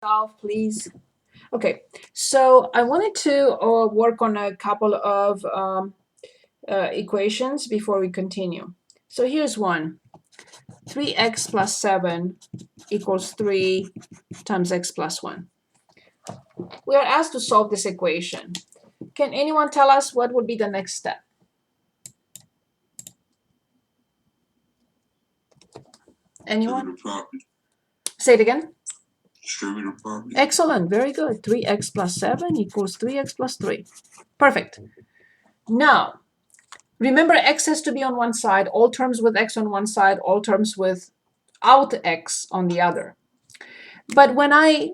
off, please. Okay, so I wanted to work on a couple of equations before we continue. So here's one. 3x plus 7 equals 3 times x plus 1. We are asked to solve this equation. Can anyone tell us what would be the next step? Anyone? Say it again. Distributive property. Excellent, very good. 3x plus 7 equals 3x plus 3. Perfect. Now, remember x has to be on one side, all terms with x on one side, all terms without x on the other. But when I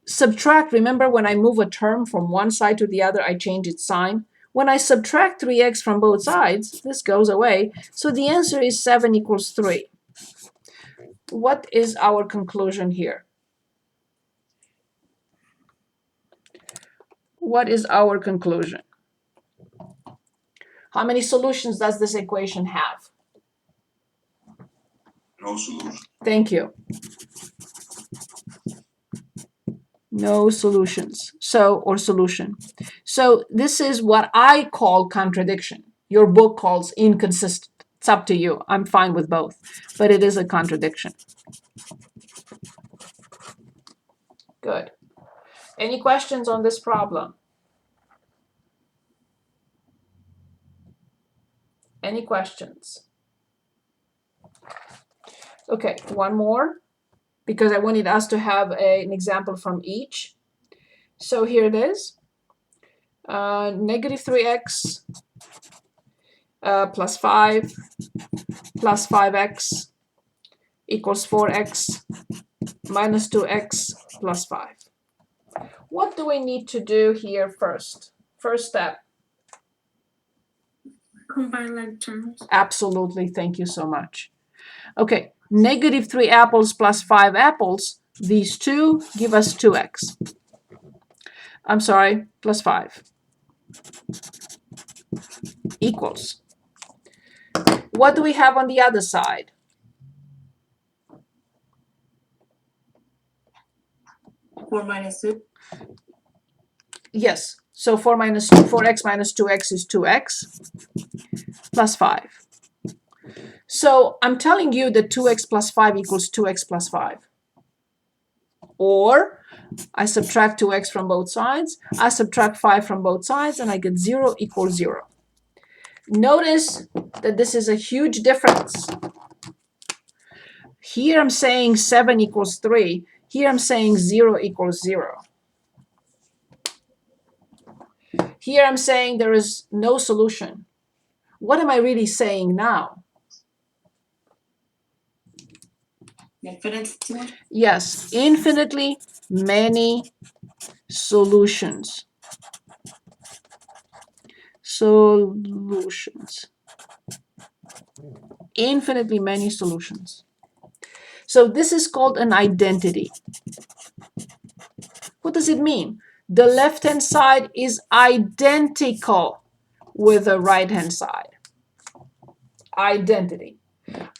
subtract, remember when I move a term from one side to the other, I change its sign. When I subtract 3x from both sides, this goes away. So the answer is 7 equals 3. What is our conclusion here? What is our conclusion? How many solutions does this equation have? No solution. Thank you. No solutions. Or solution. So this is what I call contradiction. Your book calls inconsistent. It's up to you. I'm fine with both, but it is a contradiction. Good. Any questions on this problem? Any questions? Okay, one more, because I wanted us to have an example from each. So here it is. Negative 3x plus 5 plus 5x equals 4x minus 2x plus 5. What do we need to do here first? First step. Combine like terms. Absolutely, thank you so much. Okay, negative 3 apples plus 5 apples, these two give us 2x. I'm sorry, plus 5 equals. What do we have on the other side? Four minus two. Yes, so 4x minus 2x is 2x plus 5. So I'm telling you that 2x plus 5 equals 2x plus 5. Or I subtract 2x from both sides, I subtract 5 from both sides, and I get 0 equals 0. Notice that this is a huge difference. Here I'm saying 7 equals 3. Here I'm saying 0 equals 0. Here I'm saying there is no solution. What am I really saying now? Infinity. Yes, infinitely many solutions. Solutions. Infinitely many solutions. So this is called an identity. What does it mean? The left-hand side is identical with the right-hand side. Identity.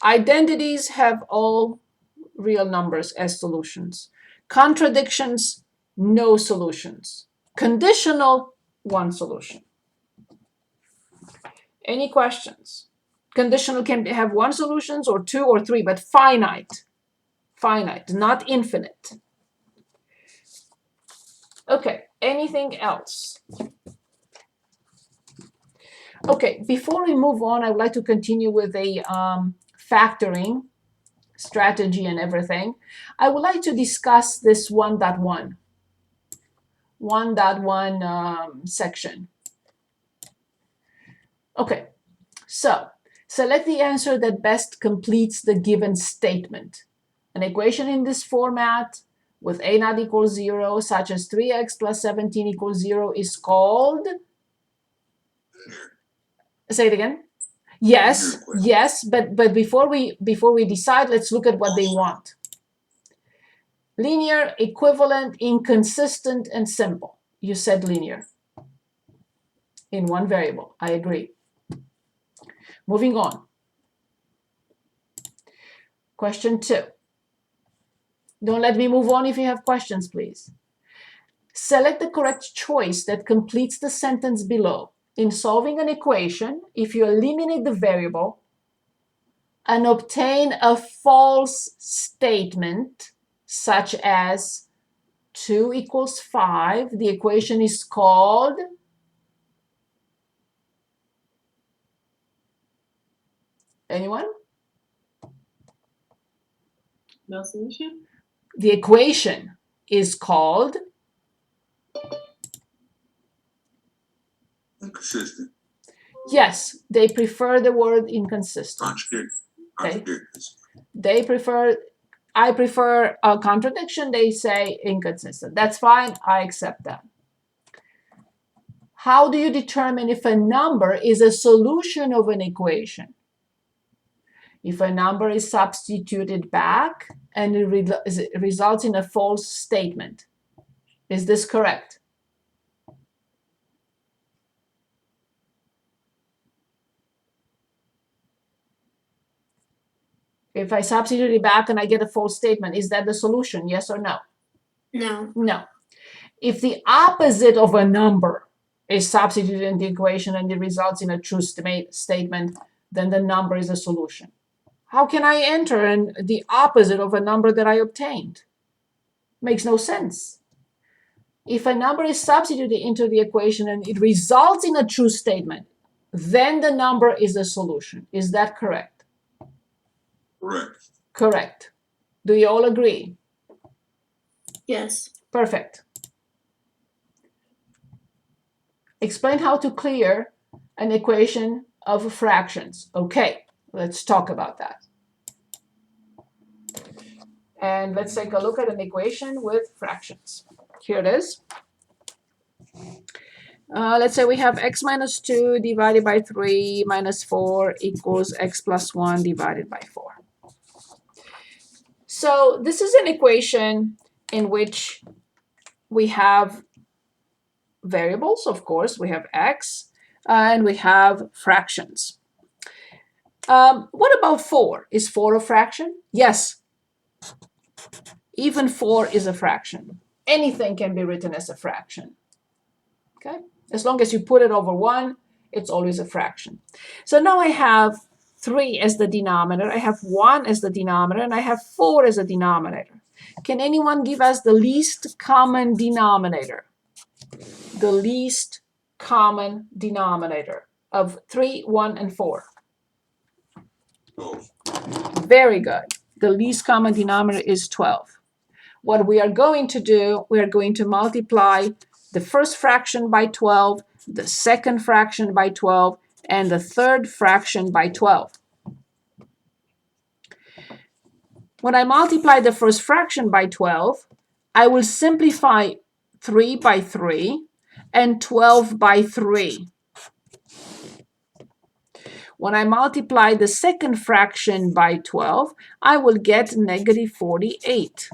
Identities have all real numbers as solutions. Contradictions, no solutions. Conditional, one solution. Any questions? Conditional can have one solution or two or three, but finite. Finite, not infinite. Okay, anything else? Okay, before we move on, I would like to continue with a factoring strategy and everything. I would like to discuss this 1.1. 1.1 section. Okay, so select the answer that best completes the given statement. An equation in this format with a not equals 0, such as 3x plus 17 equals 0, is called? Say it again. Yes, yes, but before we decide, let's look at what they want. Linear, equivalent, inconsistent, and simple. You said linear. In one variable. I agree. Moving on. Question 2. Don't let me move on if you have questions, please. Select the correct choice that completes the sentence below. In solving an equation, if you eliminate the variable and obtain a false statement, such as 2 equals 5, the equation is called anyone? No solution? The equation is called Inconsistent. yes, they prefer the word inconsistent. Contradict. Okay. Contradictions. They prefer, I prefer a contradiction, they say inconsistent. That's fine, I accept that. How do you determine if a number is a solution of an equation? If a number is substituted back and it results in a false statement. Is this correct? If I substitute it back and I get a false statement, is that the solution? Yes or no? No. No. If the opposite of a number is substituted in the equation and it results in a true statement, then the number is a solution. How can I enter in the opposite of a number that I obtained? Makes no sense. If a number is substituted into the equation and it results in a true statement, then the number is a solution. Is that correct? Correct. Correct. Do you all agree? Yes. Perfect. Explain how to clear an equation of fractions. Okay, let's talk about that. And let's take a look at an equation with fractions. Here it is. Let's say we have x minus 2 divided by 3 minus 4 equals x plus 1 divided by 4. So this is an equation in which we have variables, of course. We have x, and we have fractions. What about 4? Is 4 a fraction? Yes. Even 4 is a fraction. Anything can be written as a fraction. Okay? As long as you put it over 1, it's always a fraction. So now I have 3 as the denominator, I have 1 as the denominator, and I have 4 as a denominator. Can anyone give us the least common denominator? The least common denominator of 3, 1, and 4. 12. Very good. The least common denominator is 12. What we are going to do, we are going to multiply the first fraction by 12, the second fraction by 12, and the third fraction by 12. When I multiply the first fraction by 12, I will simplify 3 by 3 and 12 by 3. When I multiply the second fraction by 12, I will get negative 48.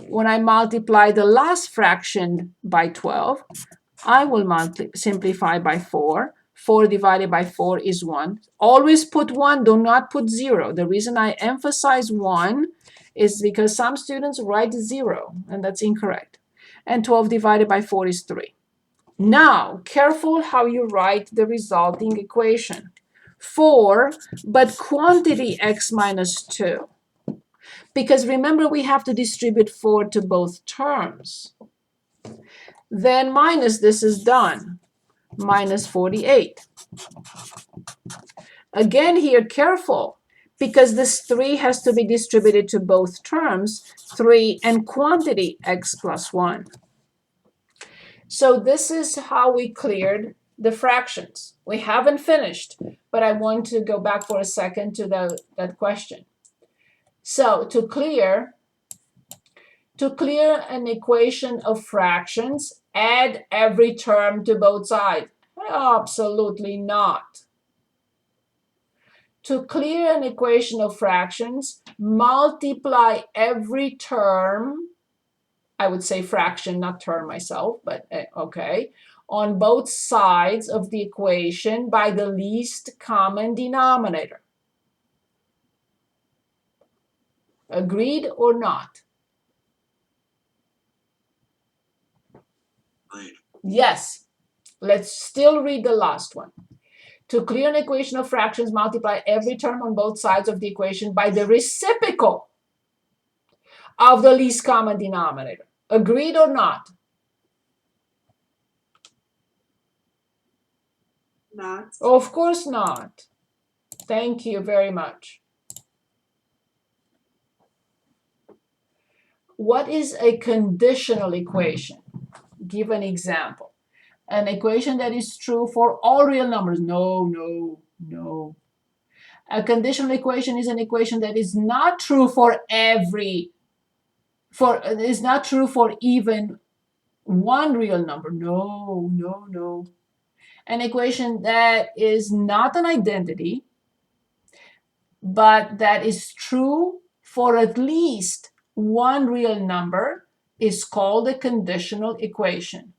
When I multiply the last fraction by 12, I will simplify by 4. 4 divided by 4 is 1. Always put 1, do not put 0. The reason I emphasize 1 is because some students write 0, and that's incorrect. And 12 divided by 4 is 3. Now, careful how you write the resulting equation. 4, but quantity x minus 2. Because remember, we have to distribute 4 to both terms. Then minus this is done. Minus 48. Again here, careful, because this 3 has to be distributed to both terms, 3 and quantity x plus 1. So this is how we cleared the fractions. We haven't finished, but I want to go back for a second to that question. So to clear an equation of fractions, add every term to both sides. Absolutely not. To clear an equation of fractions, multiply every term, I would say fraction, not term myself, but okay, on both sides of the equation by the least common denominator. Agreed or not? Agreed. Yes. Let's still read the last one. To clear an equation of fractions, multiply every term on both sides of the equation by the reciprocal of the least common denominator. Agreed or not? Not. Of course not. Thank you very much. What is a conditional equation? Give an example. An equation that is true for all real numbers. No, no, no. A conditional equation is an equation that is not true for is not true for even one real number. No, no, no. An equation that is not an identity, but that is true for at least one real number is called a conditional equation.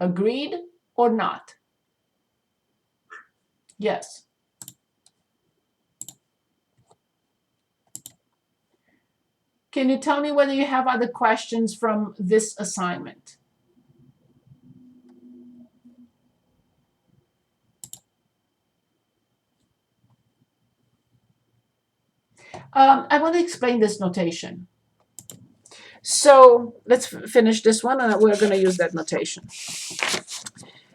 Agreed or not? Yes. Can you tell me whether you have other questions from this assignment? I want to explain this notation. So let's finish this one and we're going to use that notation.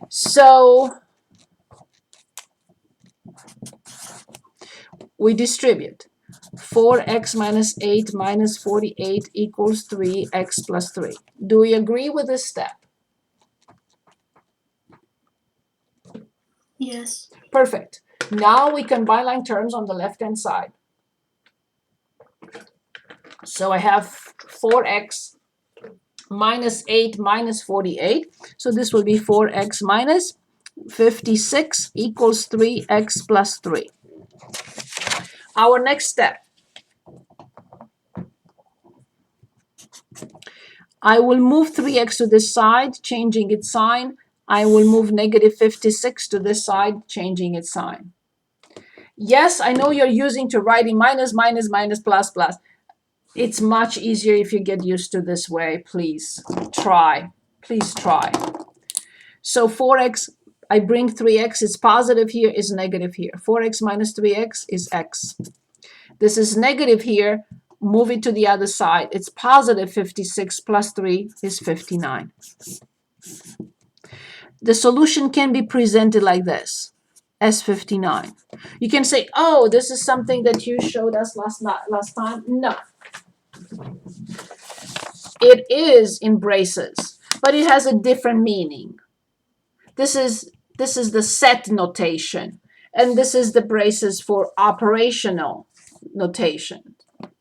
So we distribute 4x minus 8 minus 48 equals 3x plus 3. Do we agree with this step? Yes. Perfect. Now we can byline terms on the left-hand side. So I have 4x minus 8 minus 48. So this will be 4x minus 56 equals 3x plus 3. Our next step. I will move 3x to this side, changing its sign. I will move negative 56 to this side, changing its sign. Yes, I know you're using to writing minus, minus, minus, plus, plus. It's much easier if you get used to this way. Please try. Please try. So 4x, I bring 3x, is positive here, is negative here. 4x minus 3x is x. This is negative here. Move it to the other side. It's positive 56 plus 3 is 59. The solution can be presented like this, as 59. You can say, oh, this is something that you showed us last time. No. It is in braces, but it has a different meaning. This is the set notation, and this is the braces for operational notation.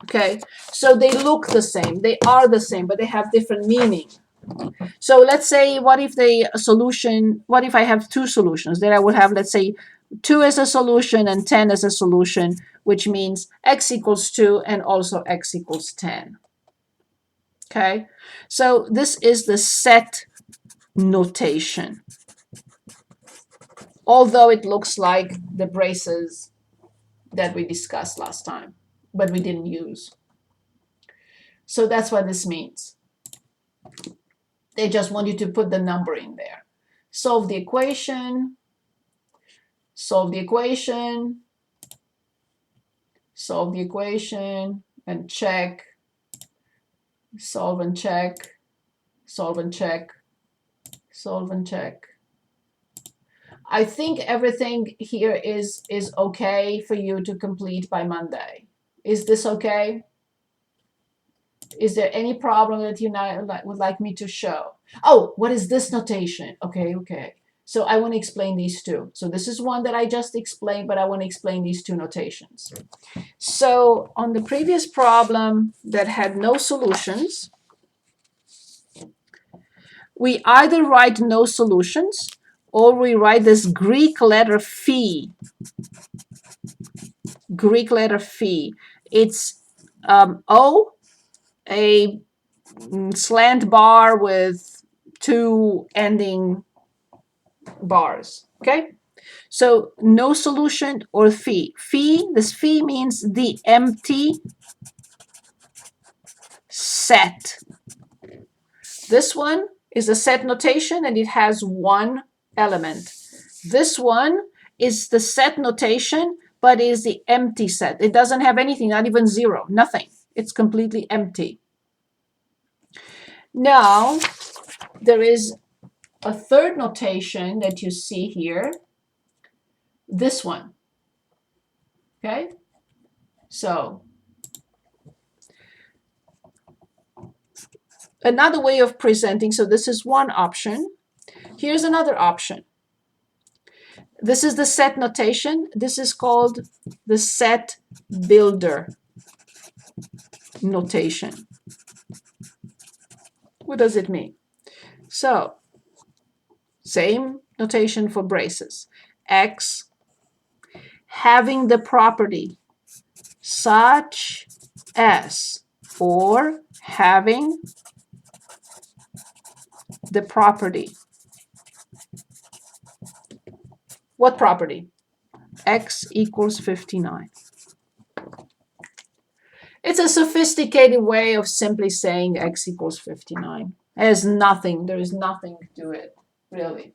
Okay, so they look the same, they are the same, but they have different meaning. So let's say, what if I have two solutions? Then I would have, let's say, 2 as a solution and 10 as a solution, which means x equals 2 and also x equals 10. Okay, so this is the set notation. Although it looks like the braces that we discussed last time, but we didn't use. So that's what this means. They just want you to put the number in there. Solve the equation, solve the equation, solve the equation, and check, solve and check, solve and check, solve and check. I think everything here is okay for you to complete by Monday. Is this okay? Is there any problem that you would like me to show? Oh, what is this notation? Okay, okay. So I want to explain these two. So this is one that I just explained, but I want to explain these two notations. So on the previous problem that had no solutions, we either write no solutions or we write this Greek letter phi. Greek letter phi. It's O, a slant bar with two ending bars. Okay, so no solution or phi. Phi, this phi means the empty set. This one is a set notation and it has one element. This one is the set notation, but is the empty set. It doesn't have anything, not even zero, nothing. It's completely empty. Now, there is a third notation that you see here, this one. Okay? So, another way of presenting, so this is one option. Here's another option. This is the set notation. This is called the set builder notation. What does it mean? So, same notation for braces. X having the property such as, or having the property. What property? X equals 59. It's a sophisticated way of simply saying X equals 59. It has nothing, there is nothing to it, really.